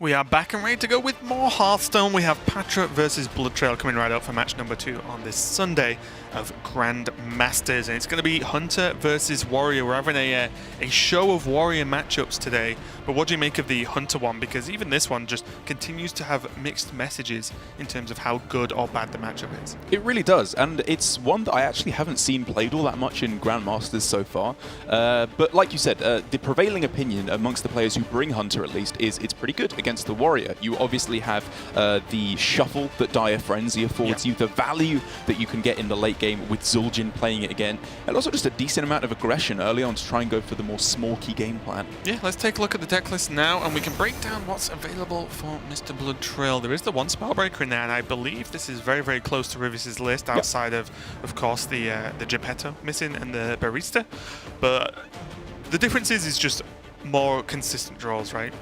We are back and ready to go with more Hearthstone. We have Pathra versus BloodTrail coming right up for match number 2 on this Sunday of Grandmasters. And it's going to be Hunter versus Warrior. We're having a show of Warrior matchups today. But what do you make of the Hunter one? Because even this one just continues to have mixed messages in terms of how good or bad the matchup is. It really does. And it's one that I actually haven't seen played all that much in Grandmasters so far. But like you said, the prevailing opinion amongst the players who bring Hunter at least is it's pretty good against the Warrior. You obviously have the shuffle that Dire Frenzy affords you, the value that you can get in the late game with Zul'jin playing it again, and also just a decent amount of aggression early on to try and go for the more small-key game plan. Yeah, let's take a look at the deck list now, and we can break down what's available for Mr. BloodTrail. There is the one Spellbreaker in there, and I believe this is very, very close to Rivis's list, outside of course, the Geppetto missing and the Barista. But the difference is just more consistent draws, right?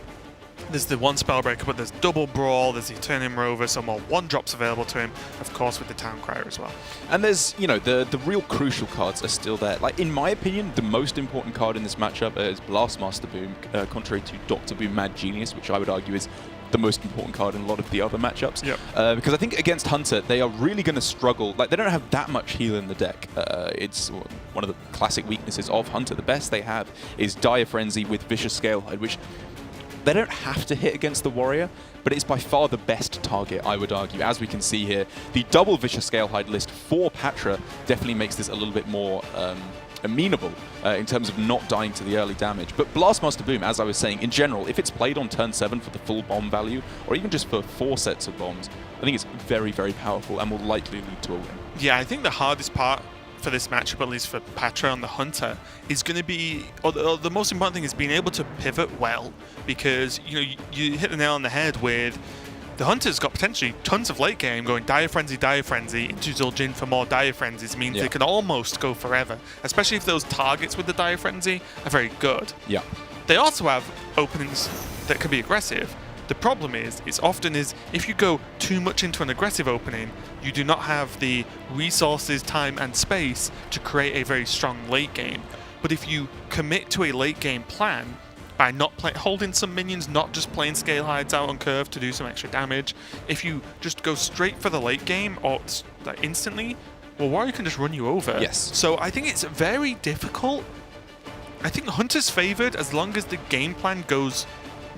There's the one Spellbreaker, but there's double Brawl, there's the Eternium Rover, so more one-drops available to him, of course, with the Town Crier as well. And there's, you know, the real crucial cards are still there. Like, in my opinion, the most important card in this matchup is Blastmaster Boom, contrary to Dr. Boom Mad Genius, which I would argue is the most important card in a lot of the other matchups. Because I think against Hunter, they are really going to struggle. Like, they don't have that much heal in the deck. It's one of the classic weaknesses of Hunter. The best they have is Dire Frenzy with Vicious Scalehide, which they don't have to hit against the Warrior, but it's by far the best target, I would argue. As we can see here, the double Vicious Scalehide list for Pathra definitely makes this a little bit more amenable in terms of not dying to the early damage. But Blastmaster Boom, as I was saying, in general, if it's played on turn 7 for the full bomb value, or even just for 4 sets of bombs, I think it's very, very powerful and will likely lead to a win. Yeah, I think the hardest part for this matchup, at least for Pathra on the Hunter, is going to be, or the most important thing is being able to pivot well, because you hit the nail on the head with the Hunter's got potentially tons of late game going Dire Frenzy into Zul'jin for more Dire Frenzies, means they can almost go forever, especially if those targets with the Dire Frenzy are very good. Yeah. They also have openings that can be aggressive. The problem is often if you go too much into an aggressive opening, you do not have the resources, time, and space to create a very strong late game. But if you commit to a late game plan by not holding some minions, not just playing Scalehides out on curve to do some extra damage, if you just go straight for the late game or like instantly, well, Warrior can just run you over. Yes. So I think it's very difficult. I think Hunter's favored as long as the game plan goes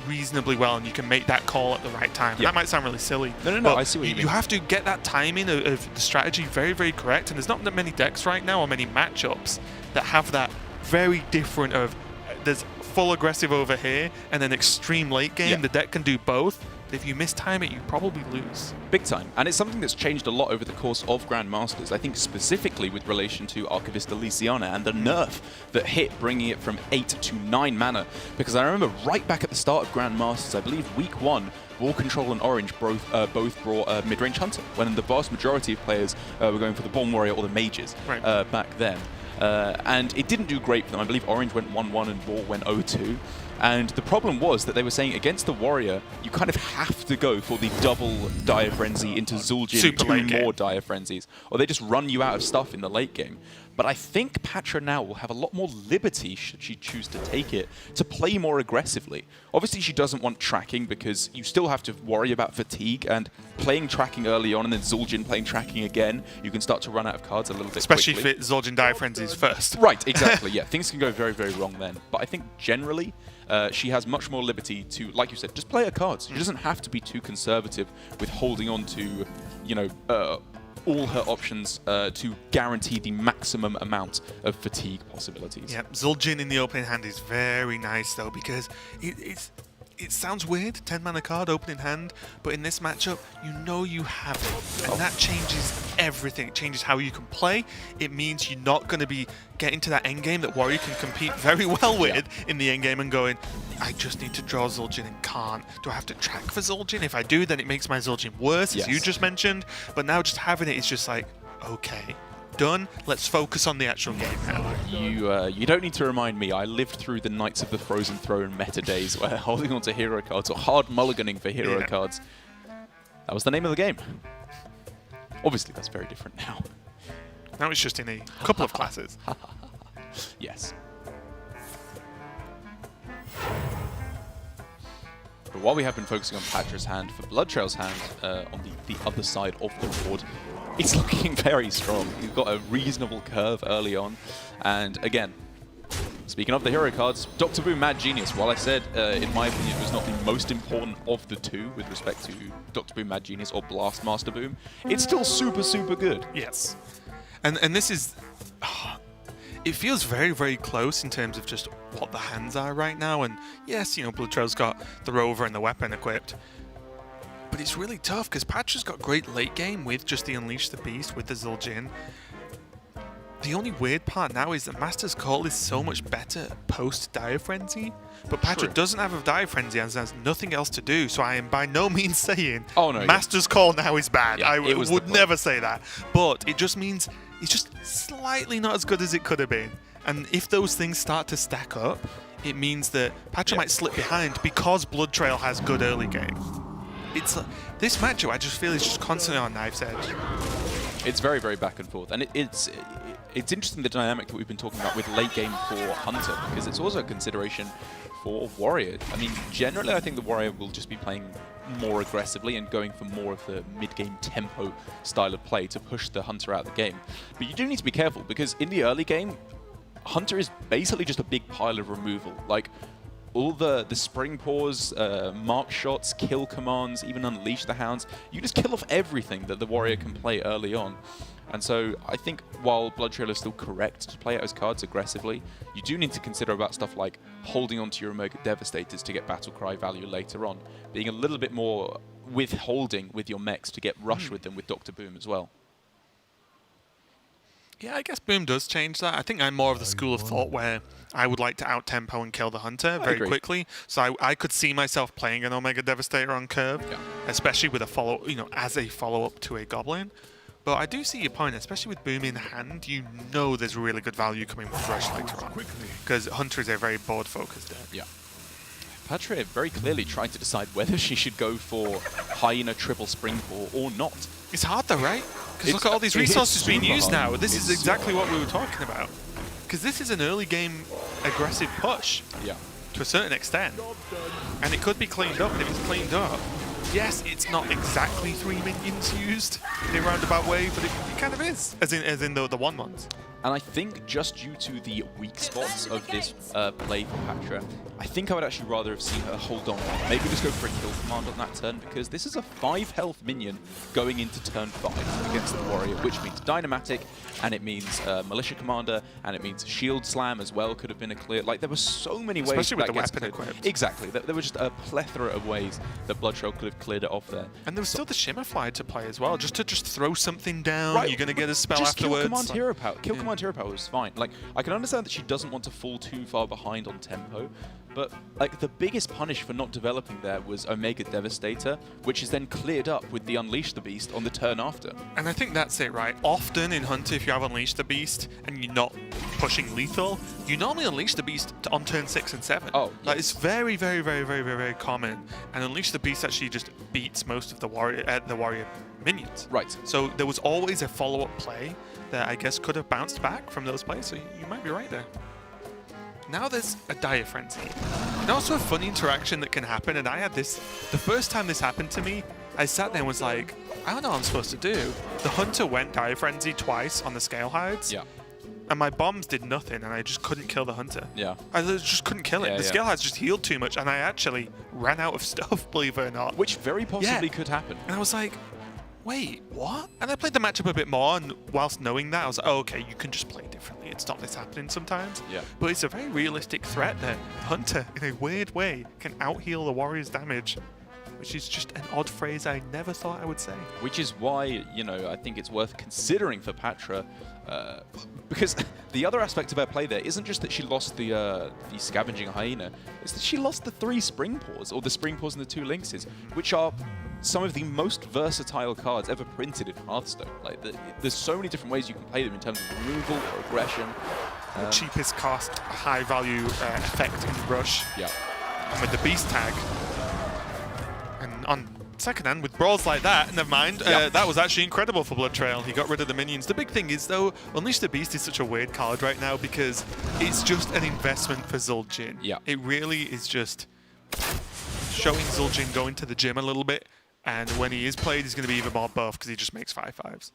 reasonably well and you can make that call at the right time. That might sound really silly. No, I see what you mean. You have to get that timing of the strategy very, very correct, and there's not that many decks right now or many matchups that have that very different of there's full aggressive over here and then extreme late game. The deck can do both. If you mistime it, you probably lose. Big time. And it's something that's changed a lot over the course of Grandmasters. I think specifically with relation to Archivist Elysiana and the nerf that hit, bringing it from 8 to 9 mana. Because I remember right back at the start of Grandmasters, I believe week 1, Ball Control and Orange both brought mid-range Hunter, when the vast majority of players were going for the Born Warrior or the Mages back then. And it didn't do great for them. I believe Orange went 1-1 and Ball went 0-2. And the problem was that they were saying against the Warrior, you kind of have to go for the double Dire Frenzy into Zul'jin, 2 more Dire Frenzies, or they just run you out of stuff in the late game. But I think Pathra now will have a lot more liberty, should she choose to take it, to play more aggressively. Obviously, she doesn't want tracking because you still have to worry about fatigue, and playing tracking early on and then Zul'jin playing tracking again, you can start to run out of cards a little bit especially quickly. if Zul'jin Dire Frenzies first. Right, exactly, yeah. Things can go very, very wrong then. But I think generally, she has much more liberty to, like you said, just play her cards. She doesn't have to be too conservative with holding on to, all her options to guarantee the maximum amount of fatigue possibilities. Yeah, Zul'jin in the opening hand is very nice though, because it sounds weird, 10 mana card, opening hand, but in this matchup, you have it. And that changes everything. It changes how you can play. It means you're not going to be getting to that endgame that Warrior can compete very well with in the endgame and going, I just need to draw Zul'jin and can't. Do I have to track for Zul'jin? If I do, then it makes my Zul'jin worse, as you just mentioned. But now just having it is just like, okay, done. Let's focus on the actual game now. You don't need to remind me. I lived through the Knights of the Frozen Throne meta days where holding on to hero cards or hard mulliganing for hero cards, that was the name of the game. Obviously, that's very different now. Now it's just in a couple of classes. Yes. But while we have been focusing on Pathra's hand, for BloodTrail's hand on the other side of the board, it's looking very strong. You've got a reasonable curve early on. And again, speaking of the hero cards, Dr. Boom Mad Genius, while I said, in my opinion, it was not the most important of the two with respect to Dr. Boom Mad Genius or Blast Master Boom, it's still super, super good. Yes. And this is... it feels very, very close in terms of just what the hands are right now. And yes, you know, BloodTrail's got the rover and the weapon equipped. But it's really tough because Pathra's got great late game with just the Unleash the Beast with the Zul'jin. The only weird part now is that Master's Call is so much better post Dire Frenzy, but Pathra doesn't have a Dire Frenzy and has nothing else to do, so I am by no means saying Master's Call now is bad. Yeah, I would never say that. But it just means it's just slightly not as good as it could have been. And if those things start to stack up, it means that Pathra might slip behind because BloodTrail has good early game. It's this matchup, I just feel, is just constantly on knife's edge. It's very, very back and forth, and it's interesting the dynamic that we've been talking about with late game for Hunter, because it's also a consideration for Warrior. I mean, generally I think the Warrior will just be playing more aggressively and going for more of the mid-game tempo style of play to push the Hunter out of the game. But you do need to be careful, because in the early game, Hunter is basically just a big pile of removal. Like, all the Spring Paws, mark shots, kill commands, even Unleash the Hounds, you just kill off everything that the Warrior can play early on. And so I think while BloodTrail is still correct to play out his cards aggressively, you do need to consider about stuff like holding onto your Omega Devastators to get Battlecry value later on, being a little bit more withholding with your mechs to get rush with them with Dr. Boom as well. Yeah, I guess Boom does change that. I think I'm more of the school of thought where I would like to out-tempo and kill the Hunter very quickly. So I could see myself playing an Omega Devastator on curve, especially with a follow, as a follow-up to a Goblin. But I do see your point, especially with Boom in hand, you know there's really good value coming with Rush later on. Because Hunter is a very board-focused deck. Yeah. Pathra very clearly tried to decide whether she should go for Hyena triple Springpaw or not. It's hard though, right? Because look at all these resources being used now. This is exactly what we were talking about. Because this is an early game aggressive push. Yeah. To a certain extent. And it could be cleaned up, and if it's cleaned up, yes, it's not exactly 3 minions used in a roundabout way, but it kind of is, as in the 1/1s. And I think just due to the weak spots of this play for Pathra, I think I would actually rather have seen her hold on. Maybe just go for a kill command on that turn, because this is a 5 health minion going into turn 5 against the Warrior, which means Dynamatic, and it means Militia Commander, and it means Shield Slam as well could have been a clear. Like, there were so many ways especially with that the gets weapon cleared. equipped. Exactly. There was just a plethora of ways that BloodTrail could have cleared it off there. And there was still the Shimmerfly to play as well, just to throw something down. Right, you're going to get a spell just afterwards. Kill Command Hero Power. Kill Command Hero Power was fine. Like, I can understand that she doesn't want to fall too far behind on tempo, but like the biggest punish for not developing there was Omega Devastator, which is then cleared up with the Unleash the Beast on the turn after. And I think that's it, right? Often in Hunter, if you have Unleash the Beast and you're not pushing lethal, you normally Unleash the Beast on turn 6 and 7. Oh, like yes. it's very, very, very, very, very, very common. And Unleash the Beast actually just beats most of the warrior minions. Right. So there was always a follow-up play that I guess could have bounced back from those plays. So you might be right there. Now there's a Dire Frenzy. And also a funny interaction that can happen, and I had this, the first time this happened to me, I sat there and was like, I don't know what I'm supposed to do. The Hunter went Dire Frenzy twice on the Scale Hides, and my bombs did nothing, and I just couldn't kill the Hunter. Yeah. I just couldn't kill it. The Scale Hides just healed too much, and I actually ran out of stuff, believe it or not. Which very possibly could happen. And I was like, wait, what? And I played the matchup a bit more, and whilst knowing that, I was like, oh, okay, you can just play differently and stop this happening sometimes. Yeah. But it's a very realistic threat that Hunter, in a weird way, can out-heal the Warrior's damage, which is just an odd phrase I never thought I would say. Which is why, I think it's worth considering for Pathra, because the other aspect of her play there isn't just that she lost the Scavenging Hyena, it's that she lost the 3 Spring Paws, or the Spring Paws and the 2 Lynxes, which are some of the most versatile cards ever printed in Hearthstone. Like, there's so many different ways you can play them in terms of removal or aggression. The cheapest cost, high value effect in Rush. Yeah. And with the Beast tag. And on second hand, with brawls like that, never mind, that was actually incredible for BloodTrail. He got rid of the minions. The big thing is, though, Unleash the Beast is such a weird card right now because it's just an investment for Zul'jin. Yeah. It really is just showing Zul'jin going to the gym a little bit, and when he is played, he's going to be even more buff because he just makes 5/5s.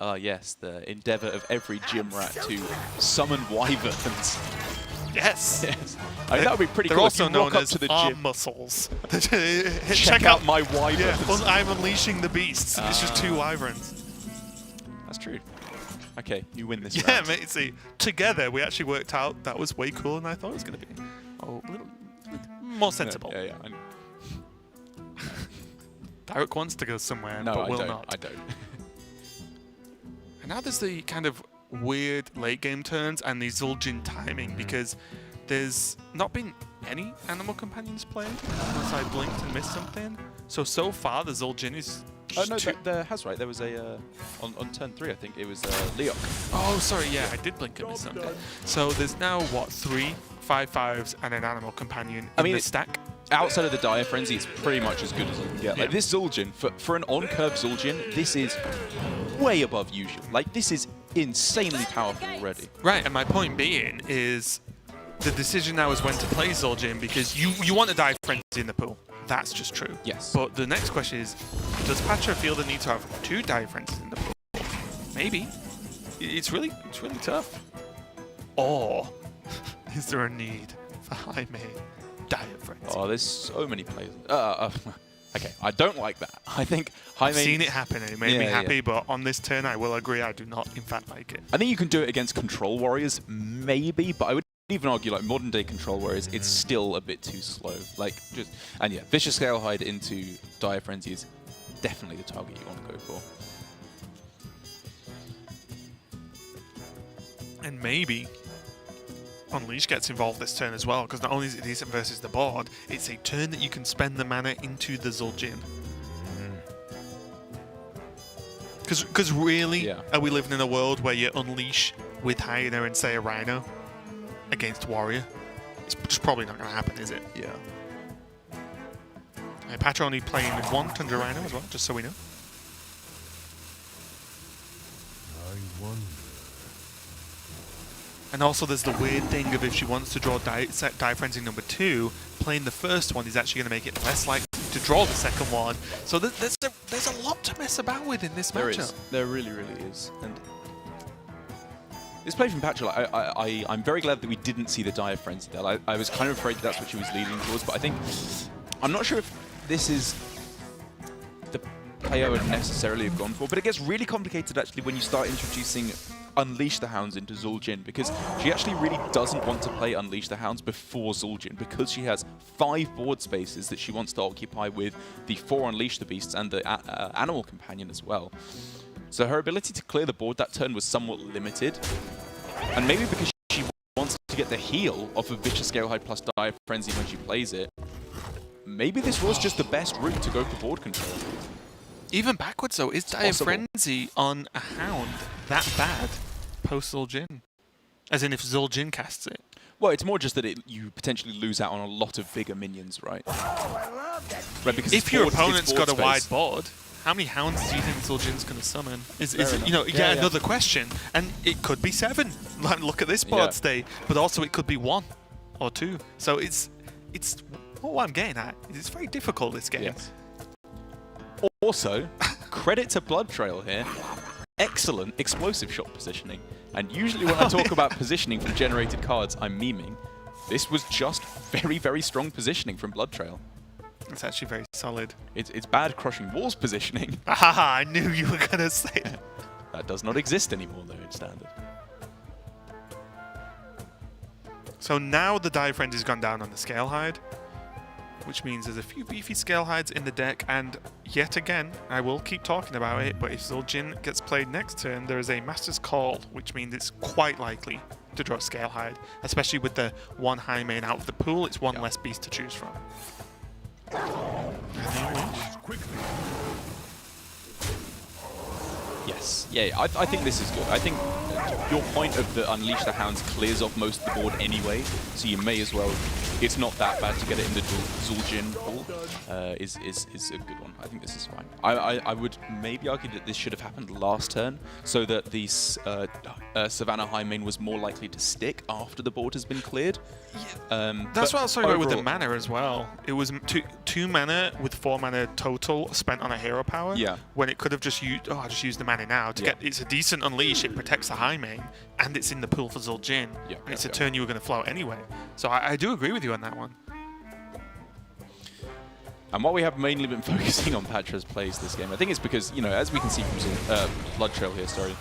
Ah, yes, the endeavor of every gym rat to summon wyverns. Yes. Yes. I mean, that would be pretty They're cool. also if you walk known up as to the arm gym. muscles. Check out my wyverns. Yeah, well, I'm unleashing the beasts. It's just 2 wyverns. That's true. Okay, you win this Yeah, round. mate. See, together we actually worked out that was way cooler than I thought it was going to be. Oh, a little more sensible. Yeah. Derek wants to go somewhere, No, but I will don't. not. I don't. And now there's the kind of weird late game turns and the Zul'jin timing because there's not been any animal companions played unless I blinked and missed something. So far the Zul'jin is. Oh no, there has right. There was a on turn 3, I think it was Leok. Oh, sorry. Yeah, I did blink and miss something. So there's now what 3 5/5s and an animal companion in the stack. Outside of the Dire Frenzy, it's pretty much as good as you can get. Like this Zul'jin, for an on-curve Zul'jin, this is way above usual. Like this is insanely powerful already. Right, and my point being is the decision now is when to play Zul'jin because you want to Dire Frenzy in the pool. That's just true. Yes. But the next question is, does Pathra feel the need to have 2 Dire Frenzies in the pool? Maybe. It's really tough. Or is there a need for Jaime Dire Frenzy? Oh, there's so many plays. Okay, I don't like that. I think Jaime... I've seen it happen and it made me happy, but on this turn I will agree I do not in fact like it. I think you can do it against control warriors, maybe, but I would even argue like modern day control warriors, it's still a bit too slow. Like and yeah, Vicious Scalehide into Dire Frenzy is definitely the target you want to go for. And maybe Unleash gets involved this turn as well, because not only is it decent versus the board, it's a turn that you can spend the mana into the Zul'jin. Because really, are we living in a world where you Unleash with Hyena and say a Rhino against Warrior? It's just probably not going to happen, is it? Yeah. Pathra only playing 1 Tundra Rhino as well, just so we know. And also there's the weird thing of if she wants to draw Dire Frenzy number 2, playing the first one is actually going to make it less likely to draw the second one. So there's a lot to mess about with in this matchup. There really is. And this play from Pathra, I'm very glad that we didn't see the Dire Frenzy there. I was kind of afraid that's what she was leading towards, but I'm not sure if this is the play I would necessarily have gone for, but it gets really complicated actually when you start introducing Unleash the Hounds into Zul'jin, because she actually really doesn't want to play Unleash the Hounds before Zul'jin, because she has 5 board spaces that she wants to occupy with the 4 Unleash the Beasts and the Animal Companion as well. So her ability to clear the board that turn was somewhat limited, and maybe because she wants to get the heal off of Vicious Scalehide plus Dire Frenzy when she plays it, maybe this was just the best route to go for board control. Even backwards though, is Dire Frenzy on a Hound that bad post Zul'jin? As in if Zul'jin casts it? Well, it's more just that you potentially lose out on a lot of bigger minions, right? Right, because if your opponent's got a wide board, how many Hounds do you think Zul'jin's going to summon? Is it, you know, another question, and it could be 7. Like, look at this board state, but also it could be 1 or 2. So it's what I'm getting at is it's very difficult, this game. Yes. Also, credit to BloodTrail here. Excellent explosive shot positioning. And usually when I talk about positioning from generated cards, I'm memeing. This was just very strong positioning from BloodTrail. It's actually very solid. It's bad crushing walls positioning. Ah, I knew you were going to say that. That does not exist anymore though in Standard. So now the Dire Frenzy's gone down on the Scalehide, which means there's a few beefy Scalehides in the deck, and yet again, I will keep talking about it, but if Zul'jin gets played next turn, there is a Master's Call, which means it's quite likely to draw Scalehide, especially with the 1 high main out of the pool, it's 1 less beast to choose from. Yes, I think this is good. I think your point of the Unleash the Hounds clears off most of the board anyway, so you may as well, it's not that bad to get it in the Zul'jin pool. is a good one. I think this is fine. I would maybe argue that this should have happened last turn, so that the Savannah high main was more likely to stick after the board has been cleared. That's what I was talking about with the mana as well. It was two mana with 4 mana total spent on a hero power. Yeah. When it could have just used, I'll just use the mana now to get. It's a decent unleash. It protects the high main, and it's in the pool for Zul'jin. Yeah, and it's a turn you were going to float anyway. So I do agree with you on that one. And while we have mainly been focusing on Patra's plays this game, I think it's because, you know, as we can see from BloodTrail here, sorry,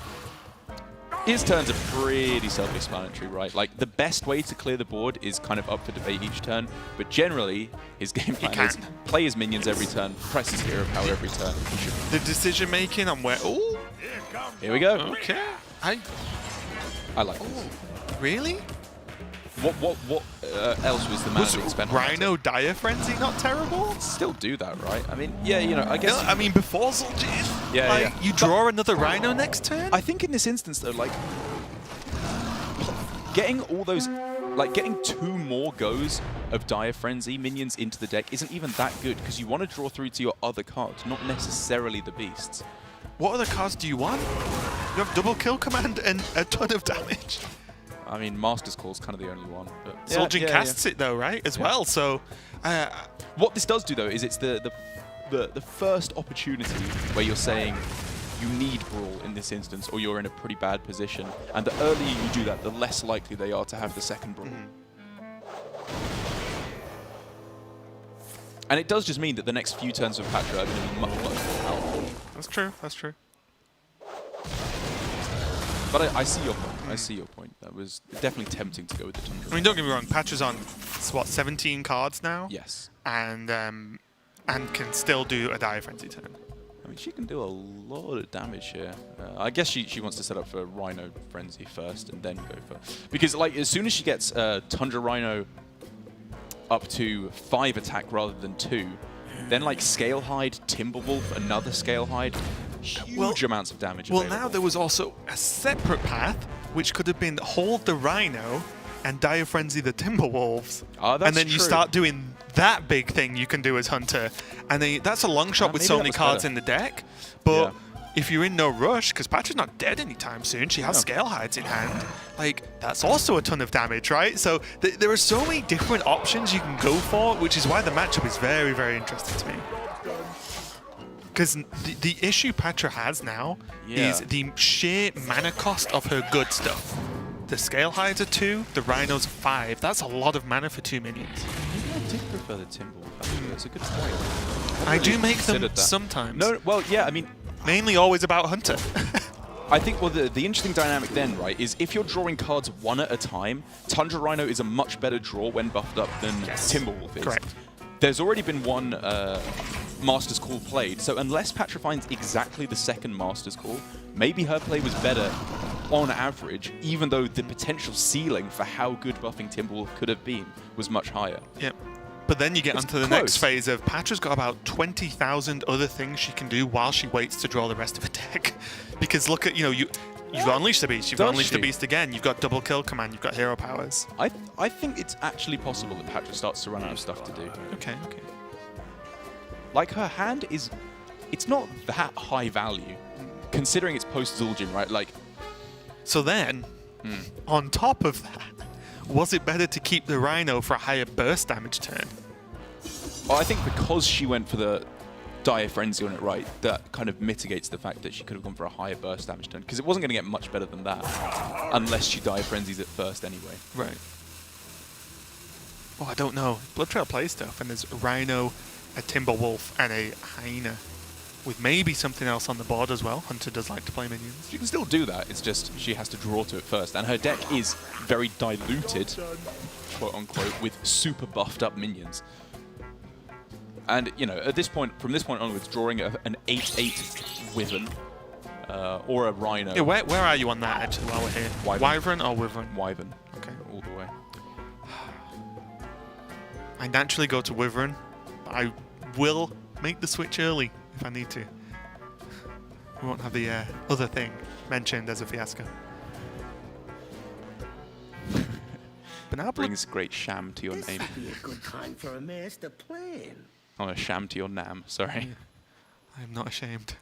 his turns are pretty self-explanatory, right? Like, the best way to clear the board is kind of up for debate each turn, but generally, his game plan is play his minions every turn, press his hero power every turn. The decision-making on where... Oh! Here we go. Okay. I like this. Really? What else was the mana being spent on? Rhino Dire Frenzy not terrible? Still do that, right? I mean, yeah, you know, I guess... No, I mean, before Zul'jin, yeah. You draw another Rhino next turn? I think in this instance, though, like, getting all those... Like, getting 2 more goes of Dire Frenzy minions into the deck isn't even that good, because you want to draw through to your other cards, not necessarily the beasts. What other cards do you want? You have double kill command and a ton of damage. I mean, Master's Call's kind of the only one. But Zul'jin casts it though, right? As well. So, what this does do though is it's the first opportunity where you're saying you need Brawl in this instance, or you're in a pretty bad position. And the earlier you do that, the less likely they are to have the second Brawl. And it does just mean that the next few turns of Pathra are going to be much more powerful. That's true. That's true. But I see your point. I see your point. That was definitely tempting to go with the Tundra. I mean, don't get me wrong. Patra's on what 17 cards now. Yes. And can still do a Dire Frenzy turn. I mean, she can do a lot of damage here. I guess she wants to set up for Rhino Frenzy first and then go for... Because, like, as soon as she gets Tundra Rhino up to 5 attack rather than 2, then, like, Scalehide, Timberwolf, another Scalehide, huge amounts of damage available. Now there was also a separate path, which could have been hold the Rhino and Dire Frenzy the Timberwolves. Oh, that's and then you start doing that big thing you can do as Hunter. And then that's a long shot with so many cards in the deck. But if you're in no rush, because Patra's not dead anytime soon, she has Scalehides in hand, like, that's also a ton of damage, right? So there are so many different options you can go for, which is why the matchup is very, very interesting to me. Because the issue Pathra has now is the sheer mana cost of her good stuff. The Scalehides are 2, the Rhinos are 5. That's a lot of mana for 2 minions. Maybe I did prefer the Timberwolf, actually. That's a good point. I do make them sometimes. No, well, yeah, I mean... Mainly always about Hunter. I think, well, the interesting dynamic then, right, is if you're drawing cards one at a time, Tundra Rhino is a much better draw when buffed up than Timberwolf is. Correct. There's already been one Master's Call played, so unless Pathra finds exactly the second Master's Call, maybe her play was better on average, even though the potential ceiling for how good buffing Timberwolf could have been was much higher. Yep. But then you get onto the next phase of Patra's got about 20,000 other things she can do while she waits to draw the rest of her deck. Because look at, you've unleashed the beast, you've unleashed the beast again, you've got double kill command, you've got hero powers. I think it's actually possible that Pathra starts to run out of stuff to do. Okay. Like, her hand is... It's not that high value, considering it's post-Zul'jin, right? Like... So then, on top of that, was it better to keep the Rhino for a higher burst damage turn? Well, I think because she went for the Dire Frenzy on it, right, that kind of mitigates the fact that she could have gone for a higher burst damage turn, because it wasn't going to get much better than that, unless she Dire Frenzies it first anyway. Right. Oh, I don't know. BloodTrail plays stuff, and there's a Rhino, a Timberwolf, and a Hyena, with maybe something else on the board as well. Hunter does like to play minions. She can still do that, it's just she has to draw to it first, and her deck is very diluted, quote-unquote, with super buffed up minions. And, you know, at this point, from this point onwards, drawing an 8/8 Wyvern or a Rhino. Yeah, where are you on that, actually, while we're here? Wyvern or Wyvern? Wyvern. Okay. All the way. I naturally go to Wyvern. I will make the switch early if I need to. We won't have the other thing mentioned as a fiasco. But now brings great sham to your name. Be a good time for a master plan. Oh, a Shamty or Nam, sorry. I'm not ashamed.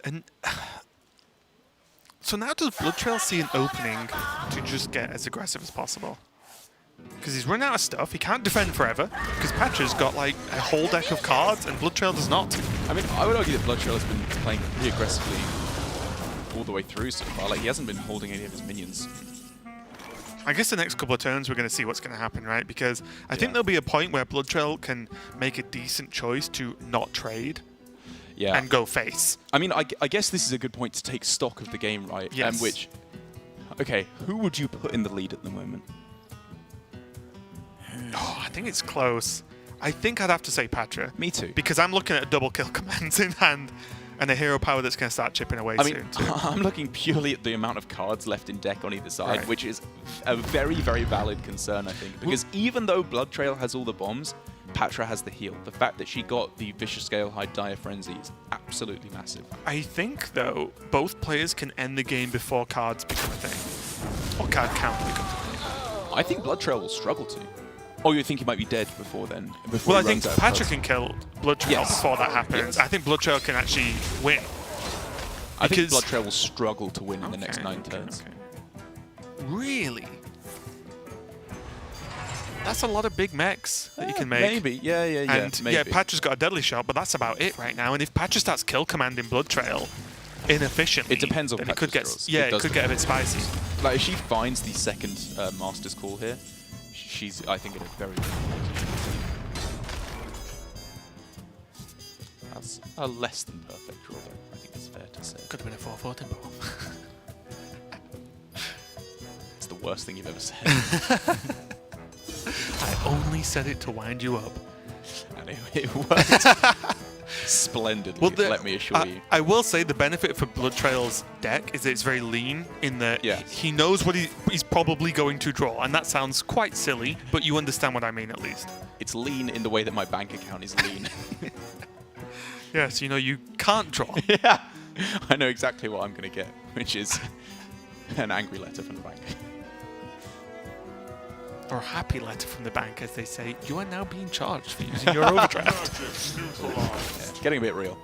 And so now does BloodTrail see an opening to just get as aggressive as possible? Because he's run out of stuff, he can't defend forever, because Pathra's got like a whole deck of cards and BloodTrail does not. I mean, I would argue that BloodTrail has been playing pretty aggressively all the way through so far. Like, he hasn't been holding any of his minions. I guess the next couple of turns we're going to see what's going to happen, right? Because I think there'll be a point where BloodTrail can make a decent choice to not trade and go face. I mean, I guess this is a good point to take stock of the game, right? Yes. And which, okay, who would you put in the lead at the moment? Oh, I think it's close. I think I'd have to say Pathra. Me too. Because I'm looking at double kill commands in hand and a hero power that's going to start chipping away soon too. I'm looking purely at the amount of cards left in deck on either side, which is a very, very valid concern, I think. Because even though BloodTrail has all the bombs, Pathra has the heal. The fact that she got the Vicious Scalehide Dire Frenzy is absolutely massive. I think, though, both players can end the game before cards become a thing. Or card count becomes a thing. I think BloodTrail will struggle to. Oh, you think he might be dead before then? Well, I think Pathra can kill BloodTrail before that happens. Yes. I think BloodTrail can actually win. I think BloodTrail will struggle to win in the next 9 turns. Really? That's a lot of big mechs that you can make. Maybe, yeah. And maybe. yeah, Patra's got a deadly shot, but that's about it right now. And if Patra starts kill commanding BloodTrail inefficiently, it depends on then Patra's it could get draws. it could get a bit spicy. Like if she finds the second Master's Call here, she's, I think, in a very good position. That's a less than perfect draw, though. I think it's fair to say. Could have been a 4-4 tempo. It's the worst thing you've ever said. I only said it to wind you up. And it worked splendidly, let me assure you. I will say the benefit for BloodTrail's deck is that it's very lean in that he knows what he's probably going to draw. And that sounds quite silly, but you understand what I mean at least. It's lean in the way that my bank account is lean. Yes, you know, you can't draw. Yeah, I know exactly what I'm going to get, which is an angry letter from the bank. Or a happy letter from the bank, as they say, you are now being charged for using your overdraft. Yeah, getting a bit real.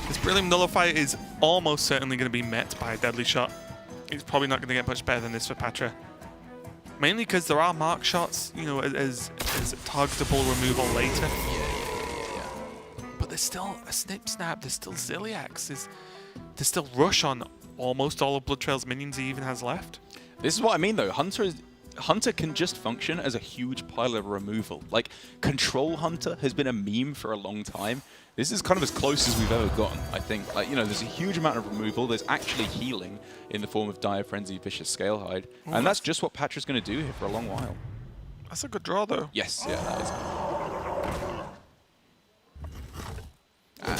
This Brilliant Nullifier is almost certainly going to be met by a deadly shot. It's probably not going to get much better than this for Pathra. Mainly because there are mark shots, you know, as targetable removal later. Yeah. But there's still a Snip Snap, there's still Ziliax, there's still Rush on almost all of BloodTrail's minions he even has left. This is what I mean, though. Hunter can just function as a huge pile of removal. Like, Control Hunter has been a meme for a long time. This is kind of as close as we've ever gotten, I think. Like, you know, there's a huge amount of removal. There's actually healing in the form of Dire Frenzy, Vicious Scalehide. And that's just what Patra's going to do here for a long while. That's a good draw, though. Yes, yeah, that is.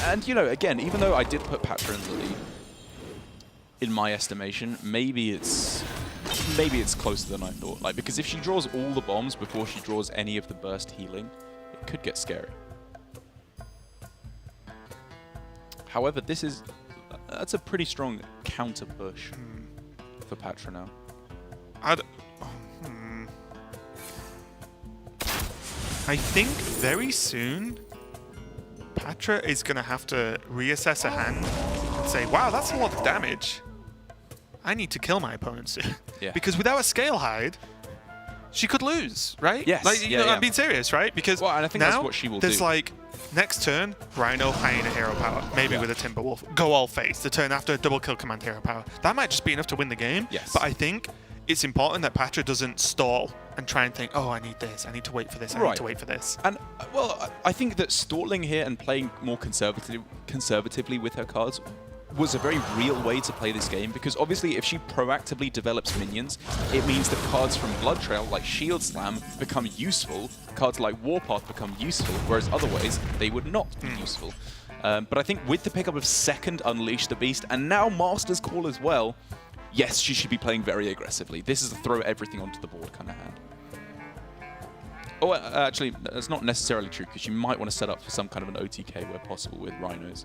And, you know, again, even though I did put Pathra in the lead, in my estimation, maybe it's closer than I thought. Like, because if she draws all the bombs before she draws any of the burst healing, it could get scary. However, that's a pretty strong counter push for Pathra now. I think very soon Pathra is going to have to reassess a hand and say, wow, that's a lot of damage. I need to kill my opponent soon. Yeah. Because without a Scalehide, she could lose, right? Yes. Like, you know, I'm being serious, right? Because and I think now that's what she will there's do. like, next turn, Rhino, Hyena, Hero Power, maybe with a Timberwolf. Go all face. The turn after, double kill command Hero Power. That might just be enough to win the game. Yes. But I think it's important that Pathra doesn't stall and try and think, oh, I need this, I need to wait for this, I need to wait for this. And, well, I think that stalling here and playing more conservatively with her cards was a very real way to play this game, because obviously if she proactively develops minions, it means that cards from BloodTrail like Shield Slam become useful, cards like Warpath become useful, whereas other ways they would not be useful. But I think with the pickup of second Unleash the Beast, and now Master's Call as well, yes, she should be playing very aggressively. This is a throw everything onto the board kind of hand. Oh, actually, that's not necessarily true, because you might want to set up for some kind of an OTK where possible with Rhinos.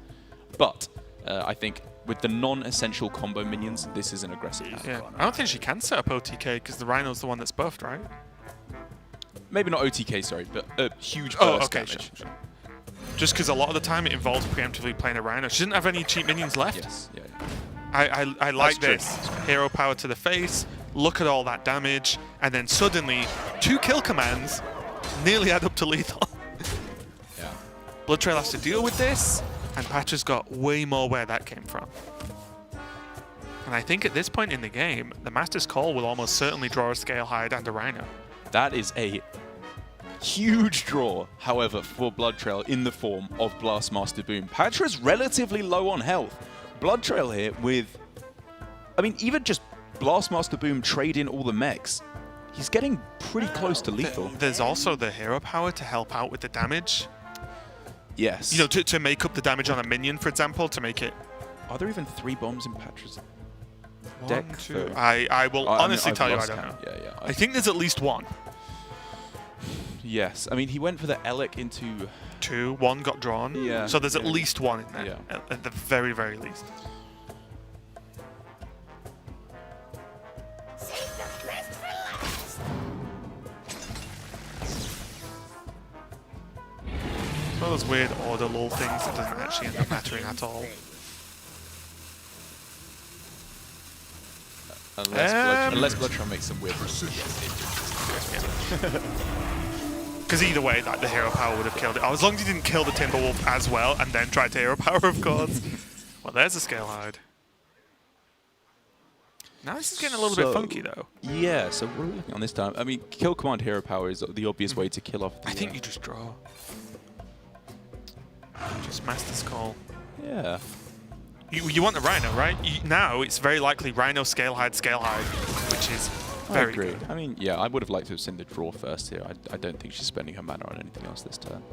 But I think with the non-essential combo minions, this is an aggressive hand. Yeah. I don't think she can set up OTK because the Rhino's the one that's buffed, right? maybe not OTK, sorry, but a huge burst Oh, okay, damage. sure. Just because a lot of the time it involves preemptively playing a Rhino. She didn't have any cheap minions left. Yes, yeah. I like true. this. Hero power to the face, look at all that damage, and then suddenly 2 kill commands nearly add up to lethal. Yeah. BloodTrail has to deal with this, and Pathra's got way more where that came from. And I think at this point in the game, the Master's Call will almost certainly draw a Scalehide and a Rhino. That is a huge draw, however, for BloodTrail in the form of Blastmaster Boom. Pathra's relatively low on health. BloodTrail here with, I mean, even just Blastmaster Boom trade in all the mechs, he's getting pretty close to lethal. There's also the hero power to help out with the damage. Yes. You know, to make up the damage on a minion, for example, to make it... Are there even 3 bombs in Pathra's One, deck? 2... I will honestly tell you I don't know. Yeah. I think there's at least 1. Yes. I mean, he went for the Elec into... 2, 1 got drawn. Yeah. So there's at least 1 in there, Yeah. at the very, very least. One of those weird order lull things that doesn't actually end up mattering at all. Unless BloodTrail makes some weird... Because either way, like, the hero power would have killed it. As long as he didn't kill the Timberwolf as well and then tried to hero power, of course. Well, there's a Scalehide. Now this is getting a little bit funky, though. Yeah, so what are we looking on this time? I mean, kill command hero power is the obvious way to kill off the... I think you just draw. Just Master's Call. Yeah. You want the Rhino, right? Now it's very likely Rhino, Scalehide, which is very I agree. good. I mean, yeah, I would have liked to have seen the draw first here. I don't think she's spending her mana on anything else this turn.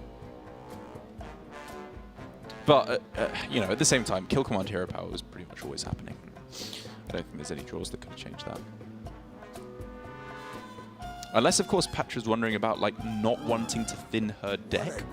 But, you know, at the same time, kill command hero power was pretty much always happening. I don't think there's any draws that could have changed that. Unless, of course, Patra's wondering about, like, not wanting to thin her deck.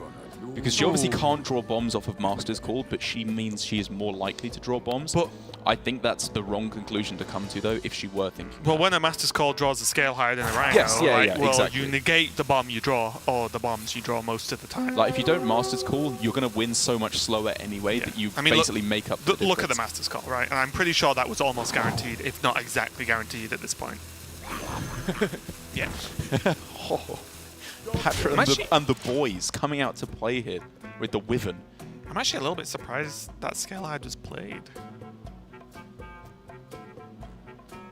Because she obviously can't draw bombs off of Master's Call, but she means she is more likely to draw bombs. But I think that's the wrong conclusion to come to, though, if she were thinking Well, that. when a Master's Call draws a Scalehide and a Rhino, Yes, yeah, right, yeah, well, exactly. you negate the bomb you draw, or the bombs you draw most of the time. Like, if you don't Master's Call, you're going to win so much slower anyway that you basically make up the Look at the difference. Master's Call, right? And I'm pretty sure that was almost guaranteed, if not exactly guaranteed at this point. Yeah. Oh. Pathra and the boys coming out to play here with the Wyvern. I'm actually a little bit surprised that Scalehide was played.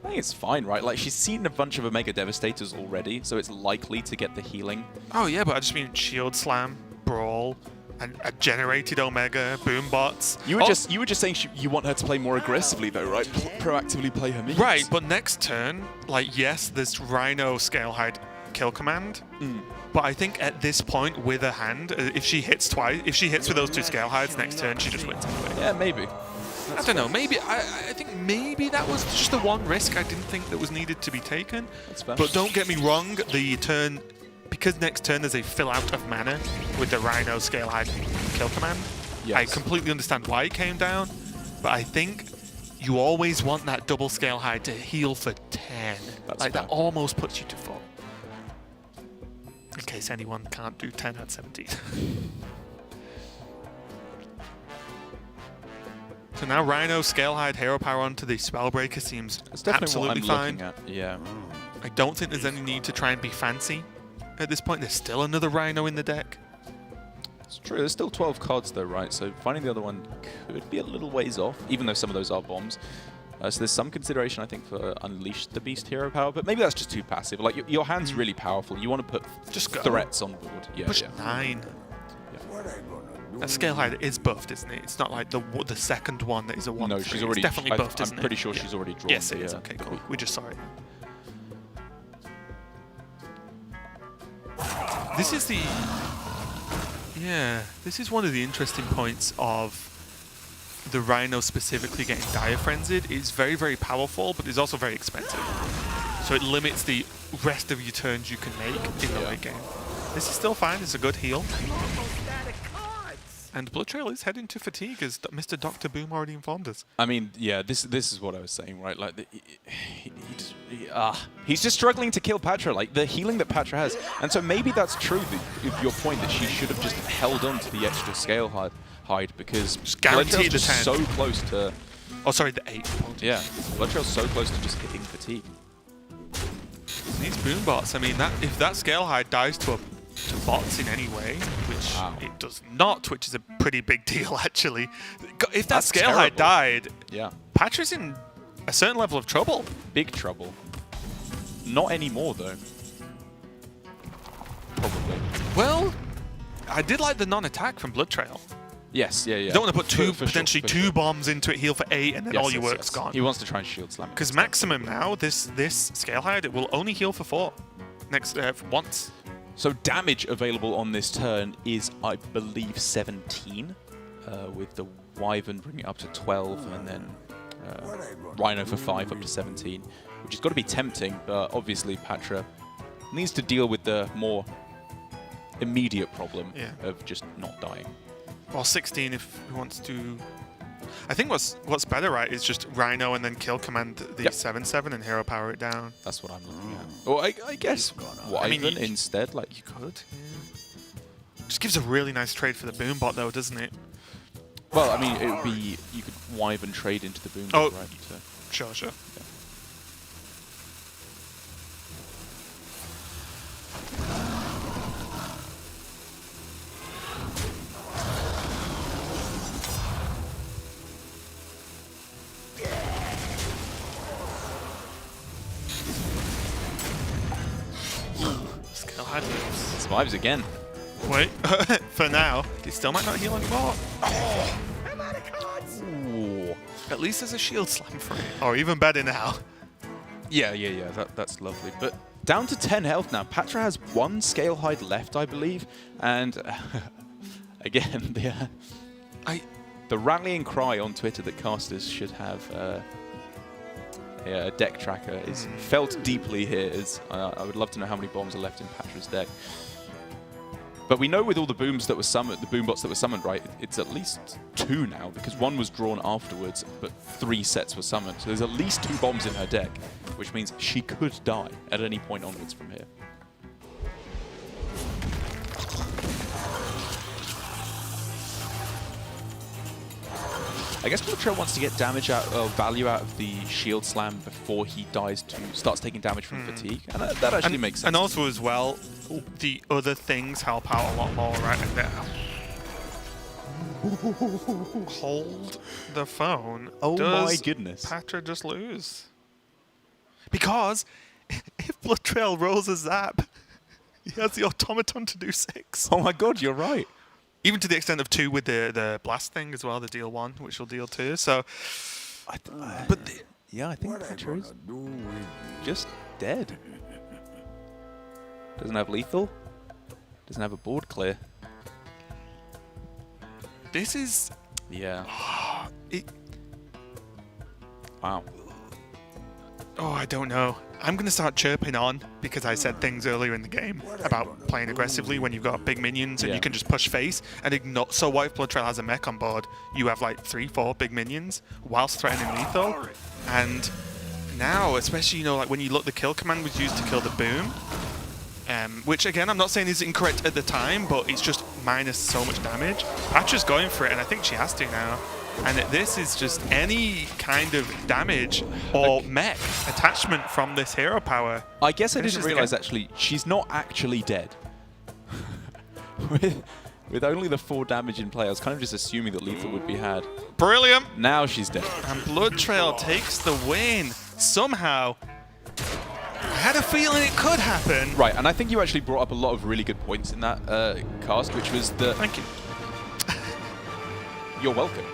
I think it's fine, right? Like, she's seen a bunch of Omega Devastators already, so it's likely to get the healing. Oh yeah, but I just mean Shield Slam, Brawl, and a generated Omega, Boom Bots. You were just saying you want her to play more aggressively, though, right? Proactively play her minions. Right, but next turn, like, yes, there's Rhino Scalehide kill command. But I think at this point, with her hand, if she hits twice, if she hits with those 2 Scalehides next turn, she just wins anyway. Yeah, maybe. I don't know. Maybe I think maybe that was just the one risk I didn't think that was needed to be taken. That's fair. But don't get me wrong, the turn, because next turn there's a fill out of mana with the Rhino Scalehide kill command. Yes. I completely understand why it came down, but I think you always want that double Scalehide to heal for 10. That's like fair. that almost puts you to 4. In case anyone can't do 10 at 17. So now Rhino, Scalehide, Hero Power onto the Spellbreaker seems It's definitely absolutely what I'm fine. looking at. Yeah. I don't think there's any need to try and be fancy at this point. There's still another Rhino in the deck. It's true. There's still 12 cards, though, right? So finding the other one could be a little ways off, even though some of those are bombs. So there's some consideration, I think, for Unleash the Beast hero power, but maybe that's just too passive. Like, your hand's really powerful. You want to put Just go. threats on board. Yeah, Push yeah. 9. That Scalehide is buffed, isn't it? It's not like the second one that is a 1-3. No, she's already... It's definitely buffed, isn't it? I'm pretty sure she's already drawn. Yes, it is. Okay, cool. We just saw it. This is the... Yeah, this is one of the interesting points of the Rhino specifically getting Dire Frenzied. It's very, very powerful, but it's also very expensive. So it limits the rest of your turns you can make in the late game. This is still fine. It's a good heal. And BloodTrail is heading to fatigue, as Mr. Dr. Boom already informed us. I mean, yeah, this is what I was saying, right? Like, he's just struggling to kill Pathra, like the healing that Pathra has. And so maybe that's true, your point that she should have just held on to the extra scale hide because guaranteed the 10. So close to... Oh, sorry, the 8. Apologies. Yeah, BloodTrail's so close to just hitting fatigue. These boom bots, I mean, if that scale hide dies to bots in any way, which it does not, which is a pretty big deal actually. If that scale hide died, Patra's in a certain level of trouble. Big trouble. Not anymore though. Probably. Well, I did like the non-attack from BloodTrail. Yes, yeah. You don't want to put potentially two bombs into it, heal for 8, and then all your work's gone. He wants to try and shield slam. Because maximum now, this scale hide, it will only heal for 4 once. So damage available on this turn is, I believe, 17, with the Wyvern bringing it up to 12, and then Rhino for 5 up to 17, which has got to be tempting, but obviously Pathra needs to deal with the more immediate problem of just not dying. Or 16 if he wants to... I think what's better, right, is just Rhino and then kill command the 7/7 and hero power it down. That's what I'm looking at. Or I guess Wyvern instead. Like you could. Yeah. Just gives a really nice trade for the boom bot though, doesn't it? Well, I mean, it would be you could Wyvern trade into the boom bot, right? So. Sure. Yeah. Survives again. Wait, for now. He still might not heal anymore. Oh. Ooh. At least there's a shield slam for it. Or even better now. Yeah. That's lovely. But down to 10 health now. Pathra has 1 scale hide left, I believe. And again, the rallying cry on Twitter that casters should have a deck tracker is felt deeply here. I would love to know how many bombs are left in Patra's deck. But we know with all the booms that were summoned, the boom bots that were summoned, right, it's at least 2 now, because 1 was drawn afterwards, but 3 sets were summoned. So there's at least 2 bombs in her deck, which means she could die at any point onwards from here. I guess BloodTrail wants to get damage value out of the shield slam before he starts taking damage from fatigue, and that actually makes sense. And also as well, the other things help out a lot more right there. Hold the phone. Oh my goodness. Pathra just lose? Because if BloodTrail rolls a zap, he has the automaton to do 6. Oh my god, you're right. Even to the extent of 2 with the blast thing as well, the deal 1, which will deal 2. So, I think Pathra is just dead. Doesn't have lethal. Doesn't have a board clear. This is... Yeah. Wow. Oh, I don't know. I'm going to start chirping on because I said things earlier in the game about playing aggressively when you've got big minions and you can just push face and ignore. So what if BloodTrail has a mech on board? You have like 3-4 big minions whilst threatening lethal. And now, especially, you know, like when you look, the kill command was used to kill the boom. Which again, I'm not saying is incorrect at the time, but it's just minus so much damage. Patra's going for it, and I think she has to now. And this is just any kind of damage or mech attachment from this hero power. I guess I didn't realize actually she's not actually dead. with only the 4 damage in play, I was kind of just assuming that lethal would be had. Brilliant. Now she's dead. And BloodTrail takes the win somehow. I had a feeling it could happen. Right, and I think you actually brought up a lot of really good points in that cast, which was the... Thank you. You're welcome.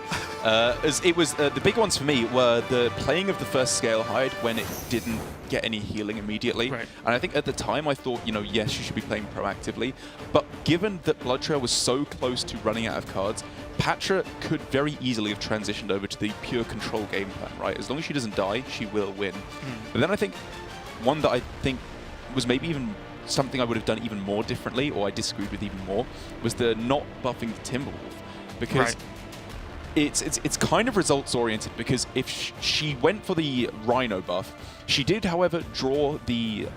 As it was the big ones for me were the playing of the first scale hide when it didn't get any healing immediately. Right. And I think at the time I thought, you know, yes, you should be playing proactively. But given that BloodTrail was so close to running out of cards, Pathra could very easily have transitioned over to the pure control game plan, right? As long as she doesn't die, she will win. But then I think one that I think was maybe even something I would have done even more differently, or I disagreed with even more, was the not buffing the Timberwolf. because it's kind of results oriented, because if she went for the Rhino buff, she did, however, draw the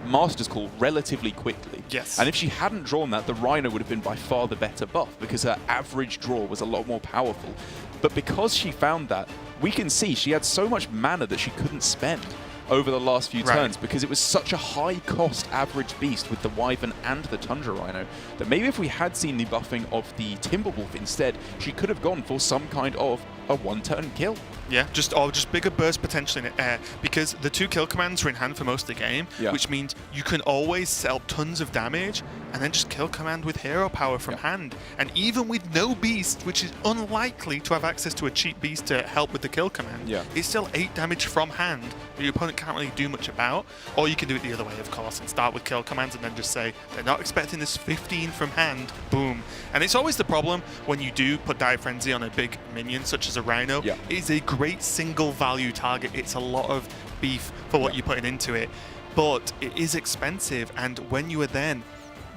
Master's Call relatively quickly. Yes. And if she hadn't drawn that, the Rhino would have been by far the better buff, because her average draw was a lot more powerful. But because she found that, we can see she had so much mana that she couldn't spend over the last few turns, because it was such a high-cost average beast with the Wyvern and the Tundra Rhino that maybe if we had seen the buffing of the Timberwolf instead, she could have gone for some kind of a one-turn kill. Yeah, just bigger burst potential in the air, because the 2 kill commands are in hand for most of the game, which means you can always set up tons of damage and then just kill command with hero power from hand. And even with no beast, which is unlikely to have access to a cheap beast to help with the kill command, it's still 8 damage from hand that your opponent can't really do much about. Or you can do it the other way, of course, and start with kill commands and then just say, they're not expecting this 15 from hand, boom. And it's always the problem when you do put Dire Frenzy on a big minion such as a Rhino. It is a great single value target. It's a lot of beef for what you're putting into it, but it is expensive, and when you are then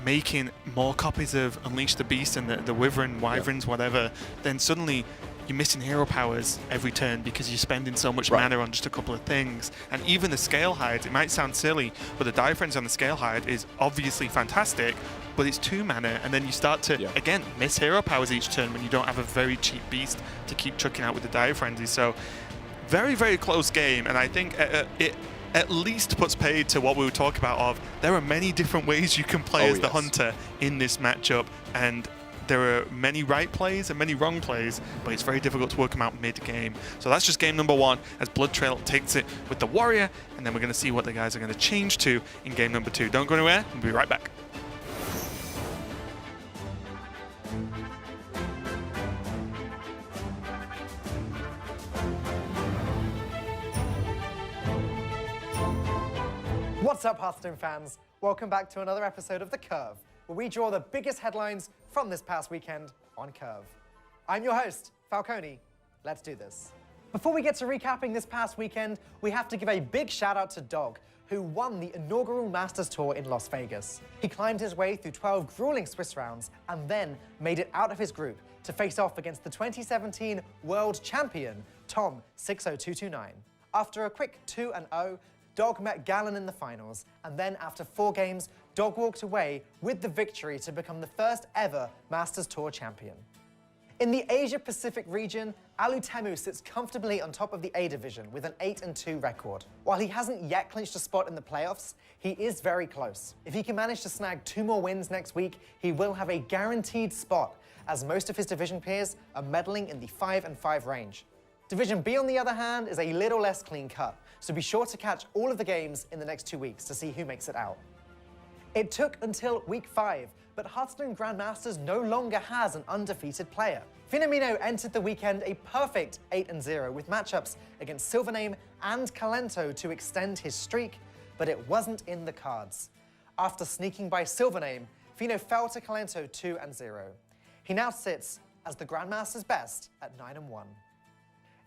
making more copies of Unleash the Beast and the Wyverns, whatever, then suddenly you're missing hero powers every turn because you're spending so much mana on just a couple of things. And even the Scale Hide, it might sound silly, but the Dire Frenzy on the Scale Hide is obviously fantastic, but it's 2 mana, and then you start to, again, miss hero powers each turn when you don't have a very cheap beast to keep chucking out with the Dire Frenzy. So very, very close game, and I think it at least puts paid to what we were talking about of there are many different ways you can play as the Hunter in this matchup, and there are many right plays and many wrong plays, but it's very difficult to work them out mid-game. So that's just game number 1 as BloodTrail takes it with the Warrior, and then we're going to see what the guys are going to change to in game number 2. Don't go anywhere, we'll be right back. What's up, Hearthstone fans? Welcome back to another episode of The Curve, where we draw the biggest headlines from this past weekend on Curve. I'm your host, Falcone. Let's do this. Before we get to recapping this past weekend, we have to give a big shout out to Dog, who won the inaugural Masters Tour in Las Vegas. He climbed his way through 12 grueling Swiss rounds and then made it out of his group to face off against the 2017 World Champion, Tom 60229. After a quick 2-0, Dog met Gallon in the finals, and then after 4 games, Dog walked away with the victory to become the first ever Masters Tour champion. In the Asia-Pacific region, Alutemu sits comfortably on top of the A division with an 8-2 record. While he hasn't yet clinched a spot in the playoffs, he is very close. If he can manage to snag 2 more wins next week, he will have a guaranteed spot, as most of his division peers are medaling in the 5-5 range. Division B, on the other hand, is a little less clean cut, so be sure to catch all of the games in the next 2 weeks to see who makes it out. It took until week 5, but Hearthstone Grandmasters no longer has an undefeated player. Finamino entered the weekend a perfect 8-0 with matchups against Silvername and Calento to extend his streak, but it wasn't in the cards. After sneaking by Silvername, Fino fell to Calento 2-0. He now sits as the Grandmaster's best at 9-1.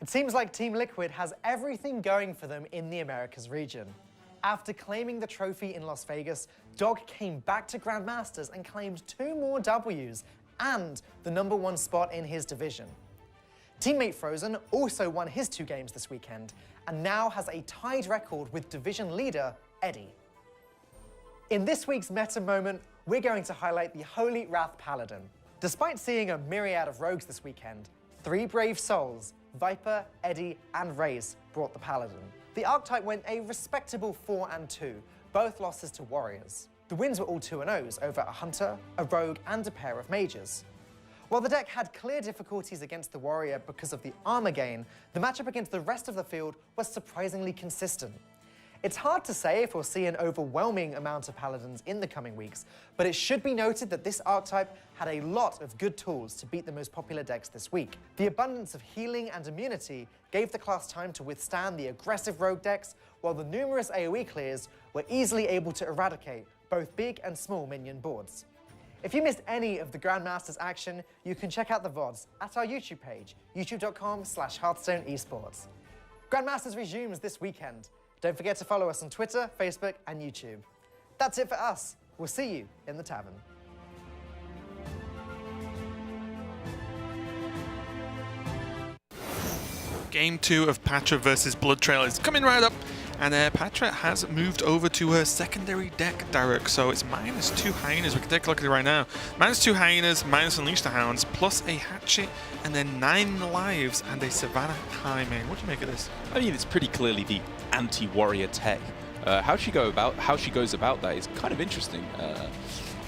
It seems like Team Liquid has everything going for them in the Americas region. After claiming the trophy in Las Vegas, Dog came back to Grandmasters and claimed 2 more Ws and the #1 spot in his division. Teammate Frozen also won his 2 games this weekend and now has a tied record with division leader Eddie. In this week's meta moment, we're going to highlight the Holy Wrath Paladin. Despite seeing a myriad of rogues this weekend, 3 brave souls, Viper, Eddie, and Raze, brought the Paladin. The archetype went a respectable 4-2, both losses to warriors. The wins were all 2-0s over a hunter, a rogue, and a pair of mages. While the deck had clear difficulties against the warrior because of the armor gain, the matchup against the rest of the field was surprisingly consistent. It's hard to say if we'll see an overwhelming amount of paladins in the coming weeks, but it should be noted that this archetype had a lot of good tools to beat the most popular decks this week. The abundance of healing and immunity gave the class time to withstand the aggressive rogue decks, while the numerous AoE clears were easily able to eradicate both big and small minion boards. If you missed any of the Grandmasters action, you can check out the VODs at our YouTube page, youtube.com/Hearthstone Esports. Grandmasters resumes this weekend. Don't forget to follow us on Twitter, Facebook, and YouTube. That's it for us. We'll see you in the tavern. Game 2 of Pathra versus BloodTrail is coming right up. And Pathra has moved over to her secondary deck, Derek. So it's -2 Hyenas. We can take a look at it right now. -2 Hyenas, minus Unleash the Hounds, plus a Hatchet, and then 9 lives and a Savannah Highmane. What do you make of this? I mean, it's pretty clearly the anti-warrior tech. How she goes about that is kind of interesting.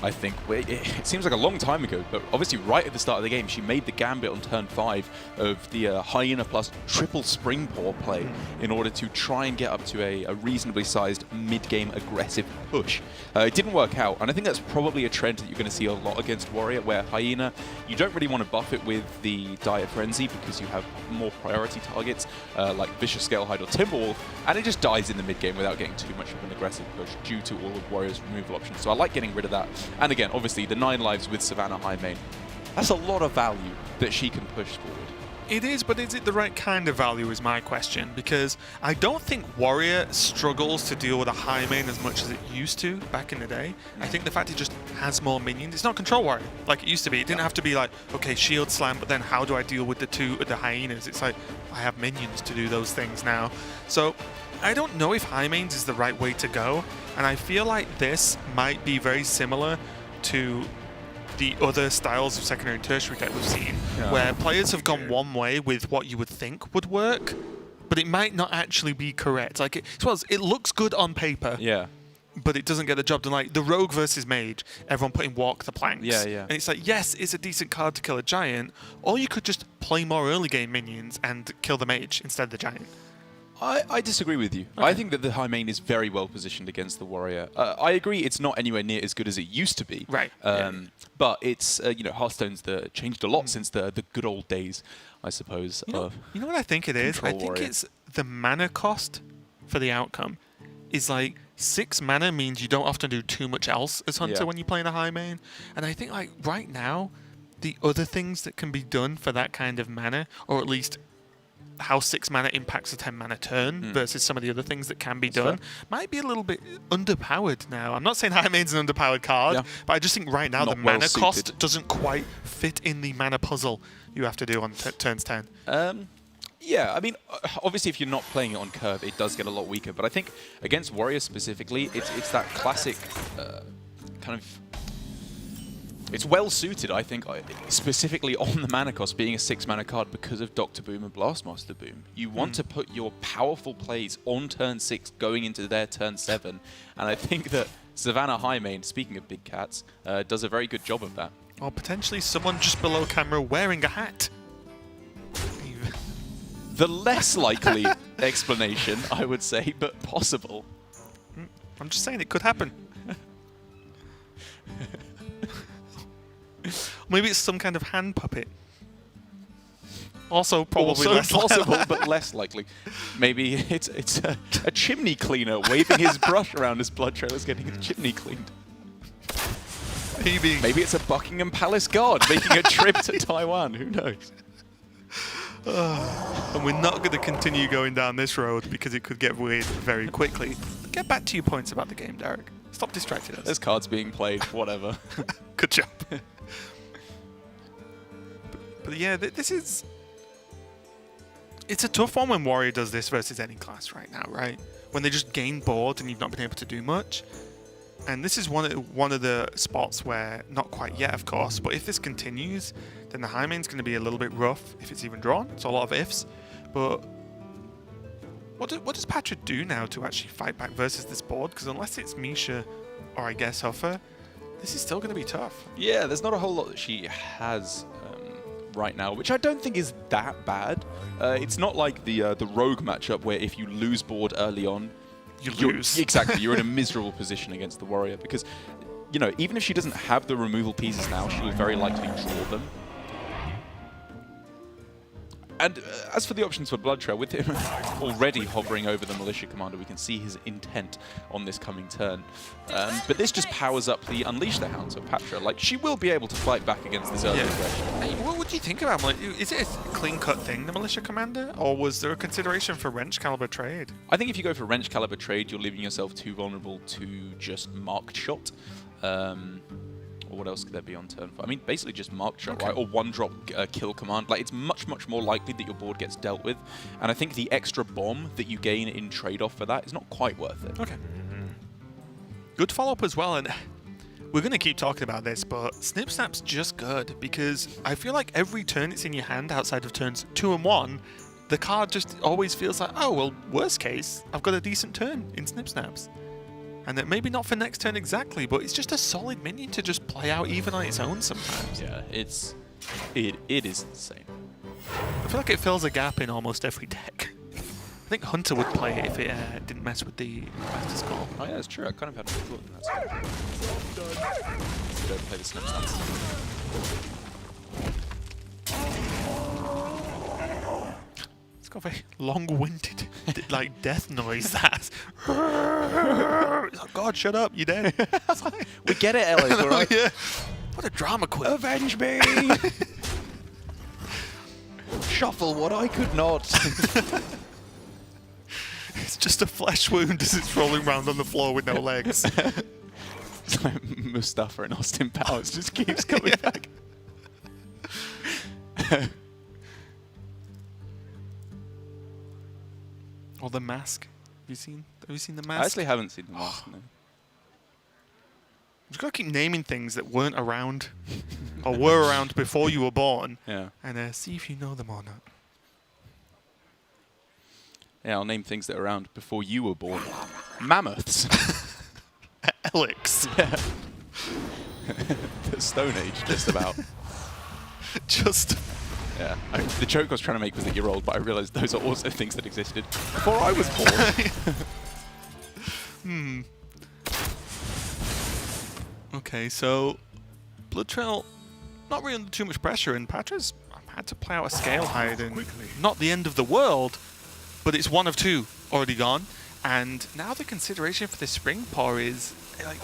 I think it seems like a long time ago, but obviously right at the start of the game, she made the gambit on turn 5 of the Hyena plus triple Springpaw play in order to try and get up to a reasonably sized mid-game aggressive push. It didn't work out, and I think that's probably a trend that you're going to see a lot against Warrior, where Hyena, you don't really want to buff it with the Dire Frenzy because you have more priority targets like Vicious Scalehide or Timberwolf, and it just dies in the mid-game without getting too much of an aggressive push due to all of Warrior's removal options. So I like getting rid of that. And again, obviously, the 9 lives with Savannah Highmane, that's a lot of value that she can push forward. It is, but is it the right kind of value is my question, because I don't think Warrior struggles to deal with a Highmane as much as it used to back in the day. I think the fact it just has more minions, it's not Control Warrior like it used to be. It didn't have to be like, okay, Shield Slam, but then how do I deal with the Hyenas? It's like, I have minions to do those things now. So I don't know if Highmanes is the right way to go, and I feel like this might be very similar to the other styles of secondary and tertiary deck we've seen, where players have gone one way with what you would think would work, but it might not actually be correct. Like, it looks good on paper, but it doesn't get the job done. Like the Rogue versus Mage, everyone putting Walk the Planks. And it's like, yes, it's a decent card to kill a Giant, or you could just play more early game minions and kill the Mage instead of the Giant. I disagree with you. Okay. I think that the Highmane is very well positioned against the Warrior. I agree it's not anywhere near as good as it used to be. Right. But it's, you know, Hearthstone's changed a lot since the good old days, I suppose. You know what I think it is? I think it's the mana cost for the outcome is like 6 mana means you don't often do too much else as Hunter when you're playing a Highmane. And I think like right now, the other things that can be done for that kind of mana, or at least how 6 mana impacts a 10 mana turn versus some of the other things that can be done might be a little bit underpowered now. I'm not saying Highmane's an underpowered card, but I just think right now the mana cost doesn't quite fit in the mana puzzle you have to do on turns 10. Yeah, I mean, obviously if you're not playing it on curve, it does get a lot weaker, but I think against Warriors specifically, it's that classic kind of... It's well suited, I think, specifically on the mana cost being a 6 mana card because of Dr. Boom and Blastmaster Boom. You want to put your powerful plays on turn 6 going into their turn 7, and I think that Savannah Highmane, speaking of big cats, does a very good job of that. Or potentially someone just below camera wearing a hat. The less likely explanation, I would say, but possible. I'm just saying it could happen. Maybe it's some kind of hand puppet. Also probably less possible, but less likely. Maybe it's a chimney cleaner waving his brush around as BloodTrail is getting his chimney cleaned. Maybe it's a Buckingham Palace guard making a trip to Taiwan. Who knows? And we're not going to continue going down this road because it could get weird very quickly. Get back to your points about the game, Derek. Stop distracting us. There's cards being played, whatever. Good job. But yeah, this is... It's a tough one when Warrior does this versus any class right now, right? When they just gain board and you've not been able to do much. And this is one of the spots where, not quite yet, of course, but if this continues, then the Highmane's going to be a little bit rough if it's even drawn. It's a lot of ifs. But what does Pathra do now to actually fight back versus this board? Because unless it's Misha or I guess Huffer, this is still going to be tough. Yeah, there's not a whole lot that she has right now, which I don't think is that bad. It's not like the Rogue matchup where if you lose board early on, you lose. Exactly, you're in a miserable position against the Warrior because, you know, even if she doesn't have the removal pieces now, she'll very likely draw them. And as for the options for BloodTrail, with him already hovering over the Militia Commander, we can see his intent on this coming turn. But this just powers up the Unleash the Hounds of Pathra. Like, she will be able to fight back against this early aggression. Hey, what do you think about him? Is it a clean-cut thing, the Militia Commander? Or was there a consideration for Wrench Caliber trade? I think if you go for Wrench Caliber trade, you're leaving yourself too vulnerable to just Marked Shot. Or what else could there be on turn 4? I mean, basically just Mark Shot, right? Or one-drop kill command. Like, it's much, much more likely that your board gets dealt with. And I think the extra bomb that you gain in trade-off for that is not quite worth it. Okay. Good follow-up as well, and we're going to keep talking about this, but Snip Snap's just good, because I feel like every turn it's in your hand outside of turns 2 and 1, the card just always feels like, oh, well, worst case, I've got a decent turn in Snip Snaps. And that maybe not for next turn exactly, but it's just a solid minion to just play out even on its own sometimes. Yeah, it is insane. I feel like it fills a gap in almost every deck. I think Hunter would play it if it didn't mess with the Master's Call. Oh yeah, that's true. I kind of had a thought in that side. You don't play the Snip Snaps. It's got a very long-winded, like, death noise. That. Oh, God, shut up! You're dead. We get it, Ellis. All right. Yeah. What a drama queen. Avenge me! Shuffle what I could not. It's just a flesh wound as it's rolling around on the floor with no legs. It's like Mustafa and Austin Powers just keeps coming back. Or the mask. Have you seen the mask? I actually haven't seen the mask. No. You've got to keep naming things that weren't around or were around before you were born, Yeah. and see if you know them or not. Yeah, I'll name things that are around before you were born. Mammoths. Elix. Yeah. The Stone Age, just about. Just. Yeah. The joke I was trying to make was that you're old, but I realized those are also things that existed before I was born. Okay, so BloodTrail not really under too much pressure, and Pathra's had to play out a scale hide, and not the end of the world, but it's one of two already gone. And now the consideration for the Spring Paw is, like,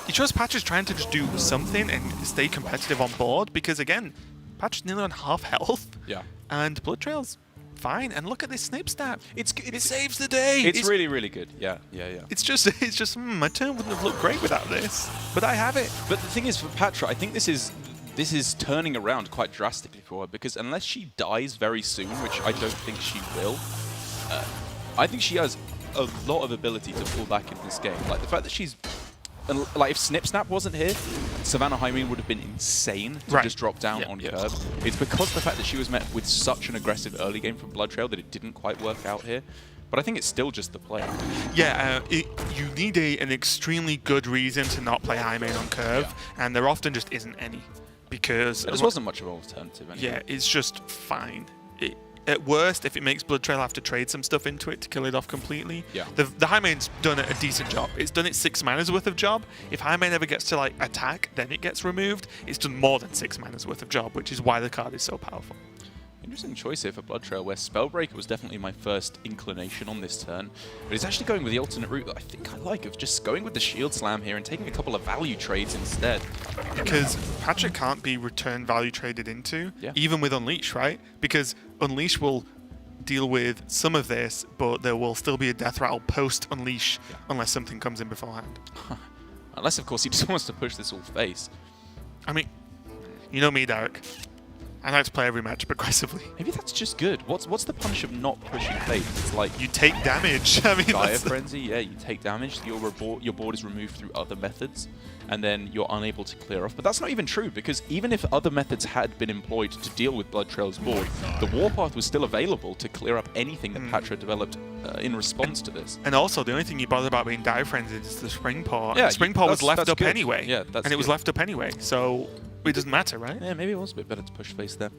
you trust Pathra's trying to just do something and stay competitive on board, because again, Pathra's nearly on half health. Yeah. And BloodTrail's fine. And look at this Snip Snap. It saves the day. It's really, really good. Yeah. It's just my turn wouldn't have looked great without this, but I have it. But the thing is, for Pathra, I think this is turning around quite drastically for her, because unless she dies very soon, which I don't think she will, I think she has a lot of ability to pull back in this game. Like the fact that she's, like, if Snip Snap wasn't here, Savannah Hymen would have been insane to just drop down on curb. It's because of the fact that she was met with such an aggressive early game from BloodTrail that it didn't quite work out here. But I think it's still just the play. Yeah, you need an extremely good reason to not play Hymen on curve, and there often just isn't any. Because there just wasn't much of an alternative anyway. Yeah, it's just fine. At worst, if it makes BloodTrail have to trade some stuff into it to kill it off completely, the Hymen's done a decent job. It's done its 6 mana's worth of job. If Hymen ever gets to, like, attack, then it gets removed. It's done more than 6 mana's worth of job, which is why the card is so powerful. Interesting choice here for BloodTrail, where Spellbreaker was definitely my first inclination on this turn, but it's actually going with the alternate route that I think I like, of just going with the Shield Slam here and taking a couple of value trades instead. Because Patrick can't be return value traded into, even with Unleash, right? Because Unleash will deal with some of this, but there will still be a death rattle post-Unleash unless something comes in beforehand. Unless, of course, he just wants to push this all face. I mean, you know me, Derek. I like to play every match progressively. Maybe that's just good. What's the punish of not pushing face? It's like you take damage. I mean, Dire Frenzy, yeah, you take damage. Your board is removed through other methods, and then you're unable to clear off. But that's not even true, because even if other methods had been employed to deal with BloodTrail's board, the Warpath was still available to clear up anything that Pathra developed in response to this. And also, the only thing you bother about being Dire Frenzy is the Spring Paw. Yeah, the Spring Paw was left up anyway. Yeah, and it was left up anyway, so it doesn't matter, right? Yeah, maybe it was a bit better to push face there.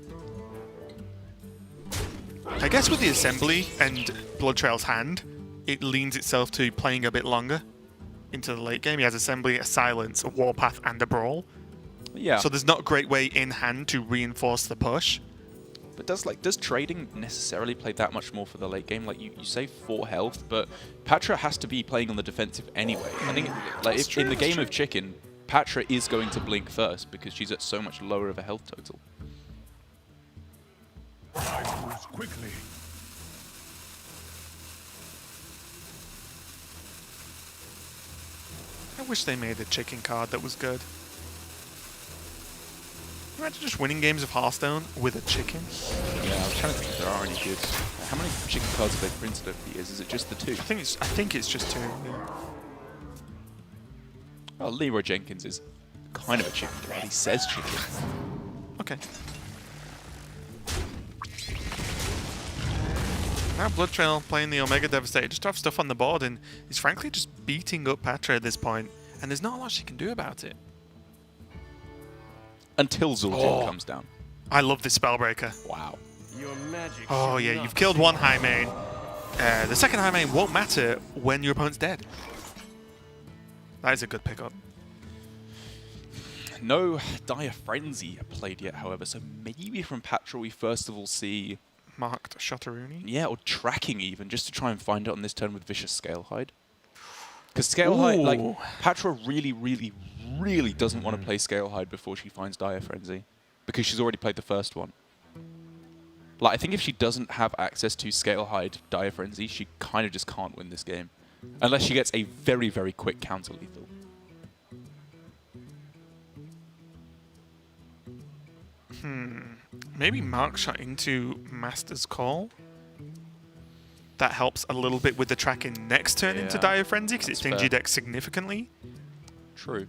I guess with the Assembly and BloodTrail's hand, it leans itself to playing a bit longer into the late game. He has Assembly, a Silence, a Warpath, and a Brawl. Yeah. So there's not a great way in hand to reinforce the push. But does trading necessarily play that much more for the late game? Like, you save 4 health, but Pathra has to be playing on the defensive anyway. I think, like, if in the game of Chicken, Pathra is going to blink first because she's at so much lower of a health total. Quickly. I wish they made a chicken card that was good. Imagine just winning games of Hearthstone with a chicken. Yeah, I'm trying to think if there are any good. How many chicken cards have they printed over the years? Is it just the 2? I think it's just 2. Yeah. Well, Leroy Jenkins is kind of a chicken card. He says chicken. Okay. Now BloodTrail playing the Omega Devastator, just to have stuff on the board, and he's frankly just beating up Pathra at this point, and there's not a lot she can do about it. Until Zul'jin comes down. I love this Spellbreaker. Wow. Your magic. Oh yeah, you've killed one high main. The second high main won't matter when your opponent's dead. That is a good pickup. No Dire Frenzy played yet, however, so maybe from Pathra we first of all see... Marked Shotteroonie. Yeah, or tracking even, just to try and find it on this turn with Vicious Scalehide. Because Scalehide, like, Pathra really, really, really doesn't want to play Scalehide before she finds Dire Frenzy. Because she's already played the first one. Like, I think if she doesn't have access to Scalehide Dire Frenzy, she kind of just can't win this game. Unless she gets a very, very quick counter-lethal. Maybe Mark shot into Master's Call. That helps a little bit with the tracking next turn into Dire Frenzy, because it stings your deck significantly. True.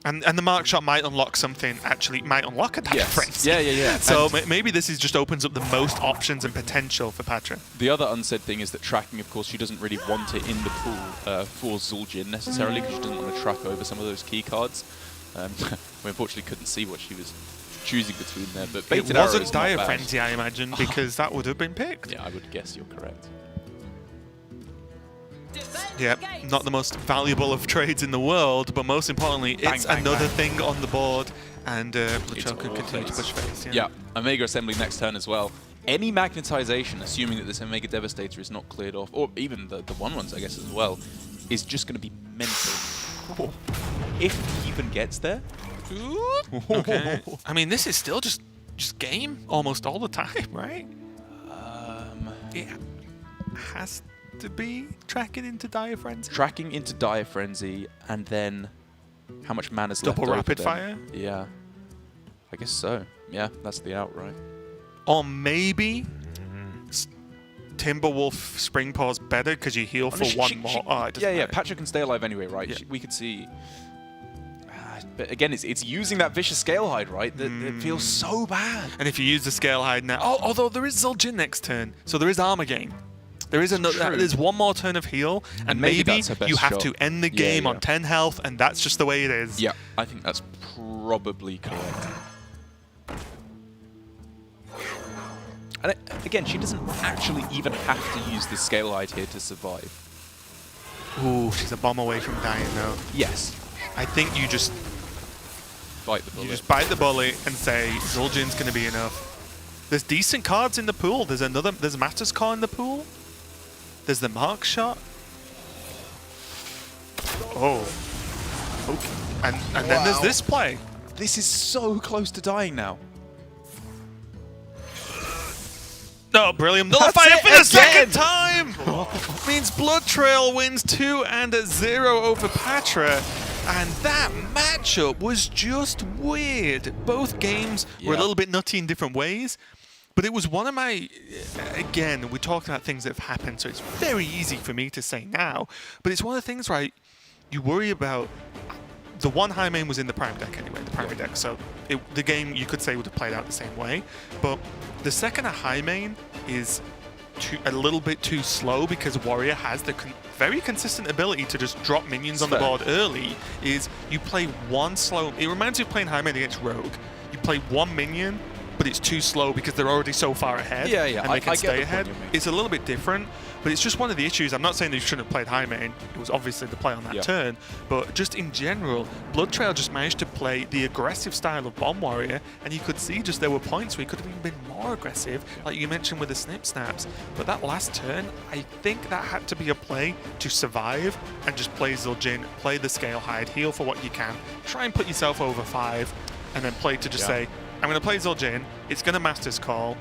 And the Mark shot might unlock something, actually, might unlock a Dire Frenzy. Yeah. So maybe this just opens up the most options and potential for Pathra. The other unsaid thing is that tracking, of course, she doesn't really want it in the pool for Zul'jin necessarily, because she doesn't want to track over some of those key cards. We unfortunately couldn't see what she was choosing between there, but it wasn't Dire Frenzy, I imagine, because that would have been picked. Yeah, I would guess you're correct. Yeah, not the most valuable of trades in the world, but most importantly, it's another thing on the board, and BloodTrail could continue to push face. Yeah, Omega Assembly next turn as well. Any magnetization, assuming that this Omega Devastator is not cleared off, or even the 1/1s, I guess, as well, is just going to be mental. If he even gets there. Okay. I mean, this is still just game almost all the time, right? It has to be tracking into Dire Frenzy. Tracking into Dire Frenzy, and then how much mana's left over Double rapid then? fire? Yeah. I guess so. Yeah, that's the outright. Or maybe Timberwolf Spring Paws better because you heal for one more. Yeah, Pathra can stay alive anyway, right? Yeah. We could see... but again, it's using that Vicious Scalehide, right? That it feels so bad. And if you use the Scalehide now... Oh, although there is Zul'jin next turn, so there is armor gain. There is another. There's one more turn of heal, and maybe that's her best you have shot. to end the game on 10 health, and that's just the way it is. Yeah, I think that's probably correct. And again, she doesn't actually even have to use this Scalehide here to survive. Ooh, she's a bomb away from dying, though. Yes. I think you just Bite the bullet. You just bite the bullet and say Zul'jin's going to be enough. There's decent cards in the pool. There's a Master's Call in the pool. There's the Mark Shot. Oh. Okay. And then there's this play. This is so close to dying now. Oh, brilliant. Nullifier for the second time! Means BloodTrail wins 2-0 over Pathra. And that matchup was just weird. Both games were a little bit nutty in different ways. But it was one of my... Again, we talked about things that have happened, so it's very easy for me to say now. But it's one of the things where you worry about... The one high main was in the prime deck anyway, the primary deck. So the game, you could say, would have played out the same way. But the second a high main is a little bit too slow because Warrior has the very consistent ability to just drop minions on the board early, is you play one slow... It reminds you of playing high main against Rogue. You play one minion, but it's too slow because they're already so far ahead. Yeah, and they can stay ahead. Point It's a little bit different, but it's just one of the issues. I'm not saying that you shouldn't have played high main. It was obviously the play on that turn, but just in general, BloodTrail just managed to play the aggressive style of Bomb Warrior, and you could see just there were points where he could have even been more aggressive, like you mentioned with the Snip Snaps. But that last turn, I think that had to be a play to survive and just play Zul'jin, play the Scalehide, heal for what you can, try and put yourself over 5, and then play to just say, I'm going to play Zul'jin, it's going to Master's Call,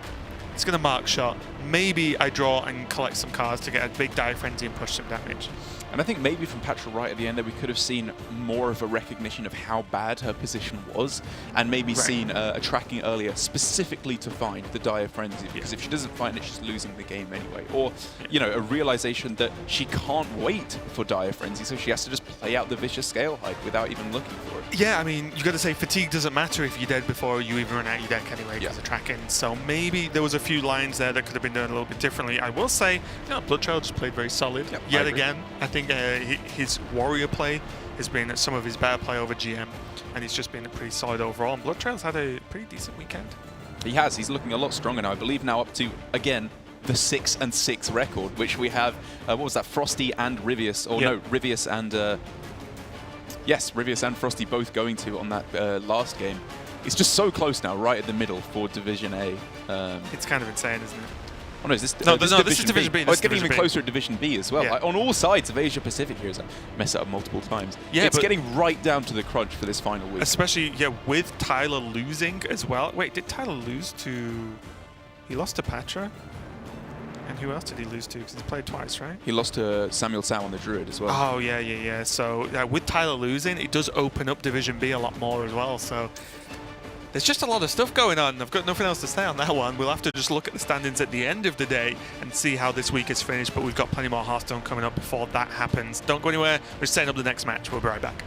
it's going to Mark Shot, maybe I draw and collect some cards to get a big Dire Frenzy and push some damage. And I think maybe from Pathra right at the end there, we could have seen more of a recognition of how bad her position was, and maybe seen a tracking earlier specifically to find the Dire Frenzy, because if she doesn't find it, she's losing the game anyway. Or, you know, a realization that she can't wait for Dire Frenzy, so she has to just play out the vicious scale hike without even looking for it. Yeah, I mean, you got to say fatigue doesn't matter if you're dead before you even run out your deck anyway because of tracking. So maybe there was a few lines there that could have been done a little bit differently. I will say, you know, BloodTrail just played very solid. Yet again, I think his warrior play has been some of his better play over GM, and he's just been pretty solid overall. And BloodTrail's had a pretty decent weekend. He has. He's looking a lot stronger now. I believe now up to, again, the 6-6 record, which we have, what was that, Frosty and Rivius, or no, Rivius and, yes, Rivius and Frosty both going to on that last game. It's just so close now, right at the middle for Division A. It's kind of insane, isn't it? Oh no, is this, no, this is Division B. Oh, it's getting even closer at Division B as well. Like, on all sides of Asia Pacific here, as I mess it up multiple times. Yeah, it's getting right down to the crunch for this final week. Especially, with Tyler losing as well. Wait, did Tyler lose to... He lost to Pathra? And who else did he lose to? Because he's played twice, right? He lost to Samuel Sow on the Druid as well. Oh, yeah. So with Tyler losing, it does open up Division B a lot more as well. So there's just a lot of stuff going on. I've got nothing else to say on that one. We'll have to just look at the standings at the end of the day and see how this week is finished. But we've got plenty more Hearthstone coming up before that happens. Don't go anywhere. We're setting up the next match. We'll be right back.